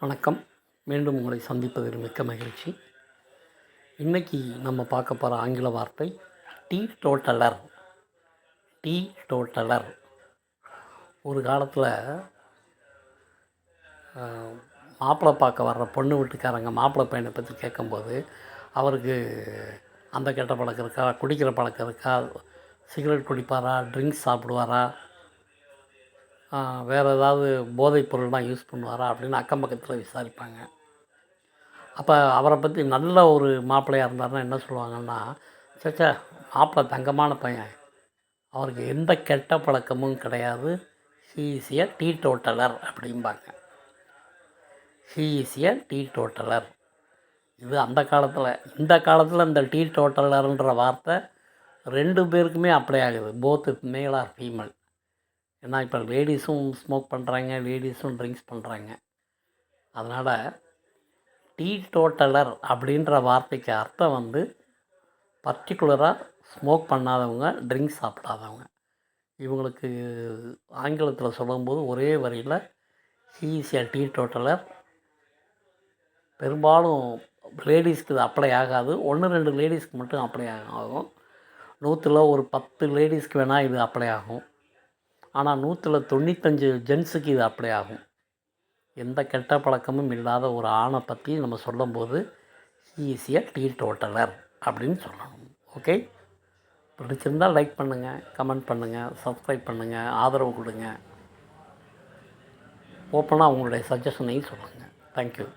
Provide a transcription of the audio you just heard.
வணக்கம். மீண்டும் உங்களை சந்திப்பதில் மிக்க மகிழ்ச்சி. இன்றைக்கி நம்ம பார்க்க போகிற ஆங்கில வார்த்தை டீடோட்டலர். டீடோட்டலர். ஒரு காலத்தில் மாப்பிள்ளை பார்க்க வர்ற பொண்ணு வீட்டுக்காரங்க மாப்பிள்ளை பையனை பற்றி கேட்கும்போது அவருக்கு அந்த கெட்ட பழக்கம் இருக்கா, குடிக்கிற பழக்கம் இருக்கா, சிகரெட் குடிப்பாரா, ட்ரிங்க்ஸ் சாப்பிடுவாரா, வேறு ஏதாவது போதைப் பொருள்லாம் யூஸ் பண்ணுவாரா அப்படின்னு அக்கம் பக்கத்தில் விசாரிப்பாங்க. அப்போ அவரை பற்றி நல்ல ஒரு மாப்பிள்ளையாக இருந்தார்னா என்ன சொல்லுவாங்கன்னா, சச்சா மாப்பிள்ளை தங்கமான பையன், அவருக்கு எந்த கெட்ட பழக்கமும் கிடையாது, ஹீ இஸ் எ டீடோட்டலர் அப்படிம்பாங்க. He is a teetotaller. இது அந்த காலத்தில். இந்த காலத்தில் இந்த டீடோட்டலர்ன்ற வார்த்தை 2 பேருக்குமே அப்ளை ஆகுது, போத் மேல் ஆர் ஃபீமேல். ஏன்னா இப்போ லேடிஸும் ஸ்மோக் பண்ணுறாங்க, லேடிஸும் ட்ரிங்க்ஸ் பண்ணுறாங்க. அதனால் டீடோட்டலர் அப்படின்ற வார்த்தைக்கு அர்த்தம் பர்டிகுலராக ஸ்மோக் பண்ணாதவங்க, ட்ரிங்க்ஸ் சாப்பிடாதவங்க. இவங்களுக்கு ஆங்கிலத்தில் சொல்லும்போது ஒரே வரியில் ஹீ இஸ் எ டீடோட்டலர். பெரும்பாலும் லேடிஸ்க்கு இது அப்ளை ஆகாது. 1-2 லேடிஸ்க்கு மட்டும் அப்ளை ஆகும். 100ல் ஒரு 10 லேடிஸ்க்கு வேணால் இது அப்ளை ஆகும். ஆனால் 100ல் 95 ஜென்ஸுக்கு இது அப்ளை ஆகும். எந்த கெட்ட பழக்கமும் இல்லாத ஒரு ஆணை பற்றி நம்ம சொல்லும்போது ஹீ இஸ் எ டீடோட்டலர் அப்படின்னு சொல்லணும். ஓகே, பிடிச்சிருந்தால் லைக் பண்ணுங்கள், கமெண்ட் பண்ணுங்கள், சப்ஸ்கிரைப் பண்ணுங்கள், ஆதரவு கொடுங்க. ஓப்பனாக உங்களுடைய சஜஷனையும் சொல்லுங்கள். தேங்க்யூ.